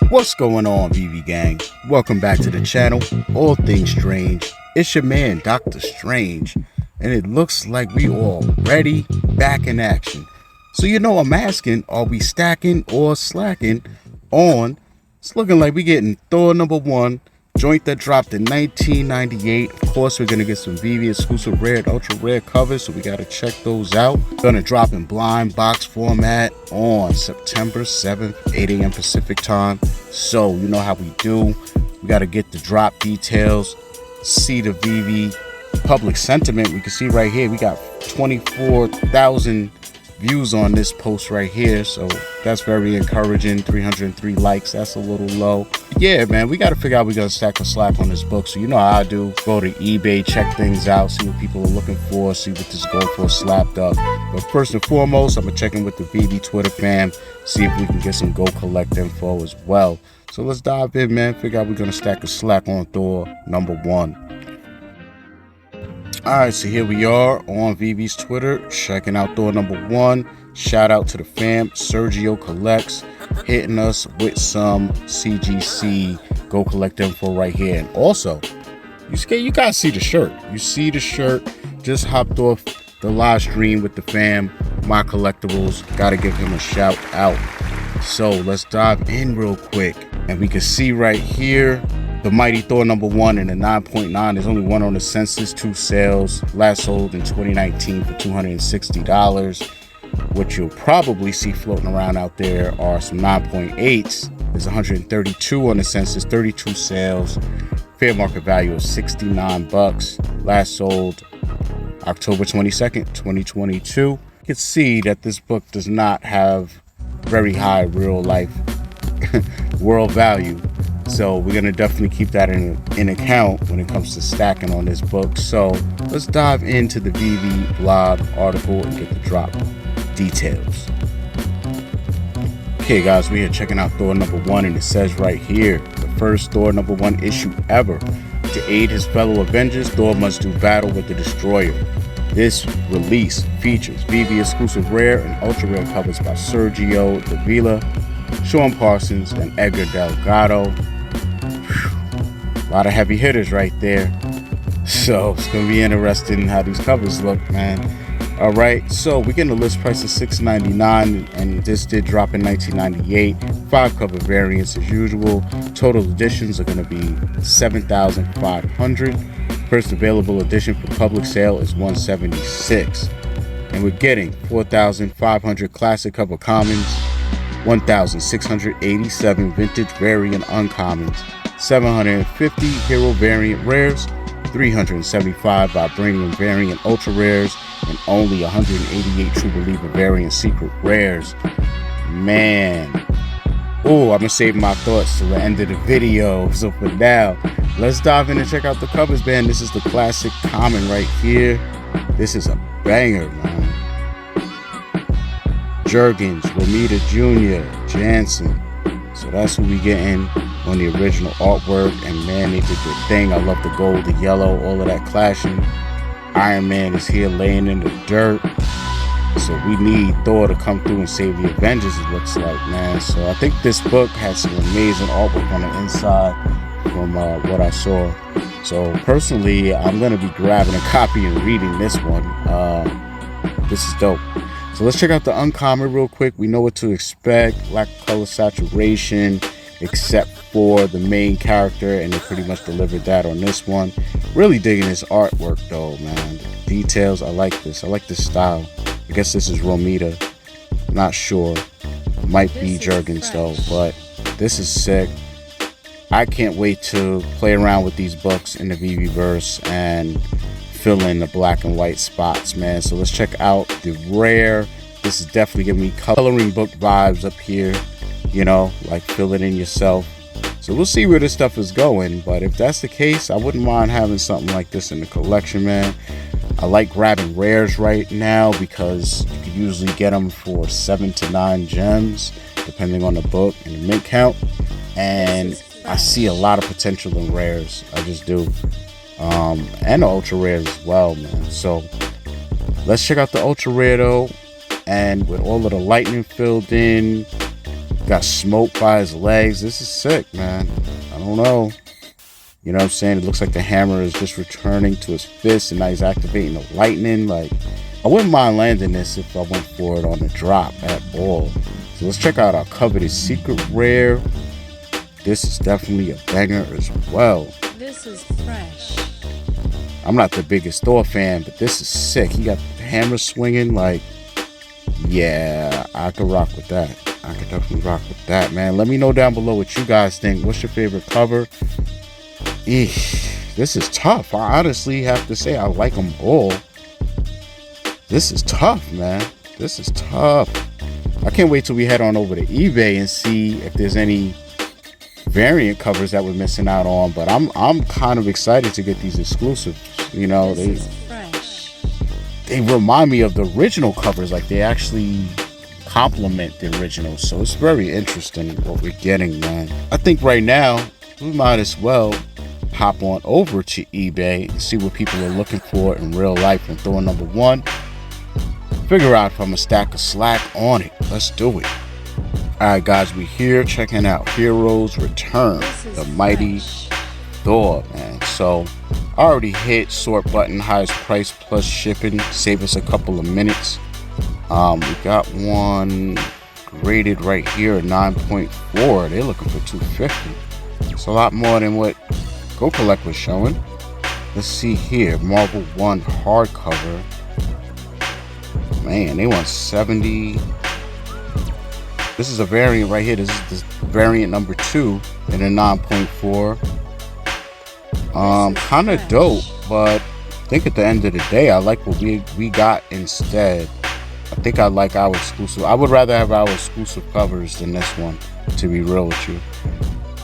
What's going on, VeVe gang? Welcome back to the channel, All Things Strange. It's your man, Dr. Strange, and it looks like we all ready, back in action. So you know I'm asking, are we stacking or slacking on? It's looking like we getting Thor #1, joint that dropped in 1998. Of course, we're gonna get some VeVe exclusive rare and ultra rare covers, so we gotta check those out. Gonna drop in blind box format on September 7th, 8 a.m. Pacific time. So you know how we do. We gotta get the drop details, see the VeVe public sentiment. We can see right here we got 24,000 views on this post right here, so that's very encouraging. 303 likes, that's a little low. Yeah, man, we got to figure out we're gonna stack or slack on this book. So you know how I do, go to eBay, check things out, see what people are looking for, see what this is going for slapped up. But first and foremost, I'm gonna check in with the VeVe Twitter fam, see if we can get some Go Collect info as well. So let's dive in, man, figure out we're gonna stack or slack on Thor #1. Alright, so here we are on VeVe's Twitter, checking out Thor #1. Shout out to the fam, Sergio Collects, hitting us with some CGC Go Collect info right here. And also, you guys see the shirt. You see the shirt, just hopped off the live stream with the fam, My Collectibles. Gotta give him a shout out. So let's dive in real quick. And we can see right here, the mighty Thor #1 in the 9.9. There's only one on the census, 2 sales. Last sold in 2019 for $260. What you'll probably see floating around out there are some 9.8s. There's 132 on the census, 32 sales. Fair market value of 69 bucks. Last sold October 22nd, 2022. You can see that this book does not have very high real life world value. So we're gonna definitely keep that in account when it comes to stacking on this book. So let's dive into the VeVe blog article and get the drop details. Okay guys, we are checking out Thor #1, and it says right here, the first Thor #1 issue ever. To aid his fellow Avengers, Thor must do battle with the Destroyer. This release features VeVe exclusive rare and ultra rare covers by Sergio Davila, Sean Parsons, and Edgar Delgado. A lot of heavy hitters right there. So it's gonna be interesting how these covers look, man. All right, so we're getting a list price of $6.99, and this did drop in 1998. 5 cover variants as usual. Total editions are gonna be 7,500. First available edition for public sale is 176, and we're getting 4,500 classic cover commons, 1,687 vintage variant uncommons, 750 hero variant rares, 375 vibranium variant ultra rares, and only 188 true believer variant secret rares. Man, oh, I'm gonna save my thoughts till the end of the video. So for now, let's dive in and check out the covers, man. This is the classic common right here. This is a banger, man. Jurgens, Romita Jr., Jansen. So that's who we getting on the original artwork, and man, they did their thing. I love the gold, the yellow, all of that clashing. Iron Man is here laying in the dirt. So we need Thor to come through and save the Avengers, it looks like, man. So I think this book has some amazing artwork on the inside from what I saw. So personally, I'm going to be grabbing a copy and reading this one. This is dope. So let's check out the uncommon real quick. We know what to expect. Lack of color saturation, except for the main character, and they pretty much delivered that on this one. Really digging this artwork though, man. The details, I like this. I like this style. I guess this is Romita. Not sure. Might be Jurgens though, but this is sick. I can't wait to play around with these books in the VeVe verse and fill in the black and white spots, man. So let's check out the rare. This is definitely giving me coloring book vibes up here, you know, like fill it in yourself. So we'll see where this stuff is going, but if that's the case, I wouldn't mind having something like this in the collection, man. I like grabbing rares right now because you can usually get them for 7 to 9 gems, depending on the book and the mint count. And I see a lot of potential in rares. I just do. And the ultra rares as well, man. So let's check out the ultra rare though. And with all of the lightning filled in, got smoke by his legs. This is sick, man. I don't know. You know what I'm saying? It looks like the hammer is just returning to his fist, and now he's activating the lightning. Like, I wouldn't mind landing this if I went for it on the drop at all. So let's check out our coveted secret rare. This is definitely a banger as well. This is fresh. I'm not the biggest Thor fan, but this is sick. He got the hammer swinging. Like, yeah, I could rock with that. I could definitely rock with that, man. Let me know down below what you guys think. What's your favorite cover? Eesh, this is tough. I honestly have to say I like them all. This is tough, man. This is tough. I can't wait till we head on over to eBay and see if there's any variant covers that we're missing out on. But I'm kind of excited to get these exclusives. You know, they remind me of the original covers. Like, they actually complement the original. So it's very interesting what we're getting, man. I think right now we might as well hop on over to eBay and see what people are looking for in real life and Thor #1. Figure out if I'm gonna stack a slack on it. Let's do it. Alright guys, we here checking out Heroes Return, the mighty Thor, man. So I already hit sort button, highest price plus shipping, save us a couple of minutes. We got one graded right here at 9.4. They're looking for 250. It's a lot more than what Go Collect was showing. Let's see here, Marvel 1 hardcover. Man, they want 70. This is a variant right here. This is the variant number 2 in a 9.4. Kind of dope, but I think at the end of the day, I like what we got instead. I think I like our exclusive. I would rather have our exclusive covers than this one, to be real with you.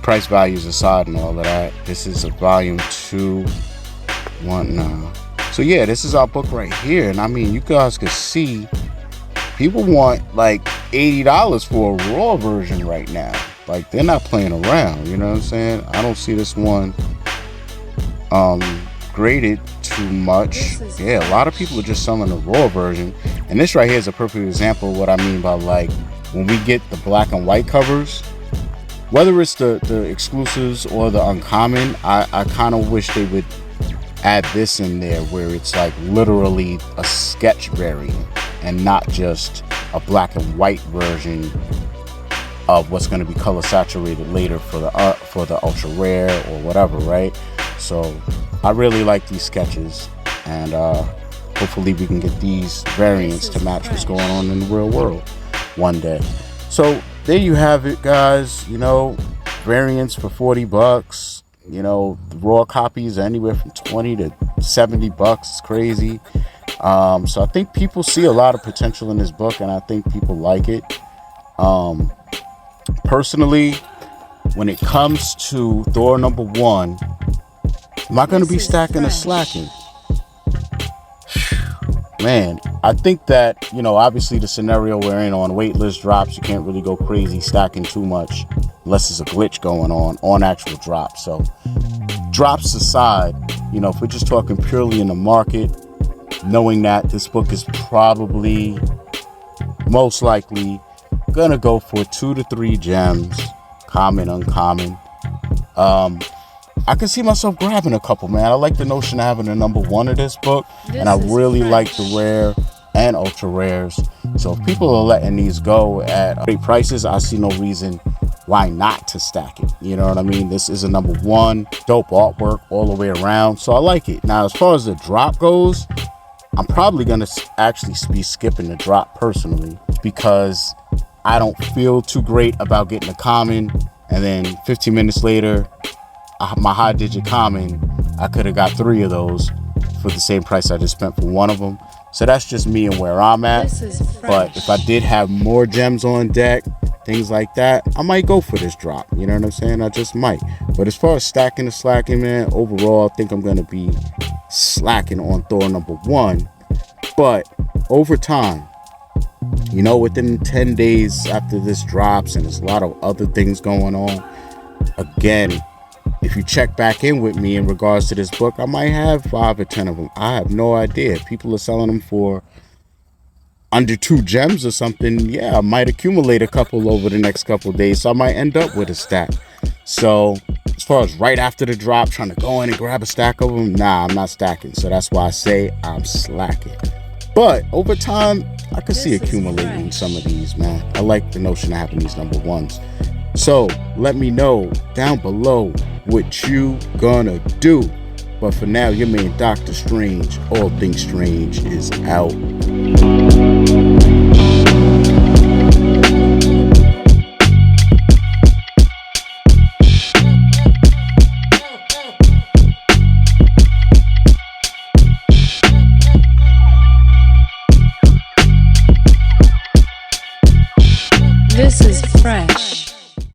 Price values aside and all of that. This is a volume 2. So yeah, this is our book right here. And I mean, you guys can see people want like $80 for a raw version right now. Like, they're not playing around, you know what I'm saying? I don't see this one graded too much. Yeah, a lot of people are just selling the raw version. And this right here is a perfect example of what I mean by, like, when we get the black and white covers, whether it's the exclusives or the uncommon, I kind of wish they would add this in there where it's like literally a sketch variant and not just a black and white version of what's going to be color saturated later for the ultra rare or whatever, right? So I really like these sketches, and hopefully we can get these variants to match what's going on in the real world one day. So there you have it, guys. You know, variants for 40 bucks. You know, the raw copies are anywhere from 20 to 70 bucks. It's crazy. So I think people see a lot of potential in this book, and I think people like it. Personally, when it comes to Thor #1, am I going to be stacking or slacking? Man, I think that, you know, obviously the scenario we're in on waitlist drops, you can't really go crazy stacking too much unless there's a glitch going on actual drops. So drops aside, you know, if we're just talking purely in the market, knowing that this book is probably most likely gonna go for 2 to 3 gems, common, uncommon. I can see myself grabbing a couple, man. I like the notion of having a #1 of this book, and I really like the rare and ultra rares. So if people are letting these go at great prices, I see no reason why not to stack it. You know what I mean? This is a #1, dope artwork all the way around, so I like it. Now, as far as the drop goes, I'm probably gonna actually be skipping the drop personally, because I don't feel too great about getting a common and then 15 minutes later my high digit common, I could have got 3 of those for the same price I just spent for one of them. So that's just me and where I'm at. But if I did have more gems on deck, things like that, I might go for this drop. You know what I'm saying? I just might. But But as far as stacking and slacking, man, overall, I think I'm going to be slacking on Thor #1. But over time, you know, within 10 days after this drops, and there's a lot of other things going on, again, if you check back in with me in regards to this book, I might have 5 or 10 of them. I have no idea. People are selling them for under 2 gems or something. Yeah, I might accumulate a couple over the next couple days, so I might end up with a stack. So as far as right after the drop, trying to go in and grab a stack of them, nah, I'm not stacking. So that's why I say I'm slacking. But over time, I could see accumulating some of these, man. I like the notion of having these #1s. So let me know down below what you gonna do. But for now, your man Dr. Strange, All Things Strange, is out. This is fresh.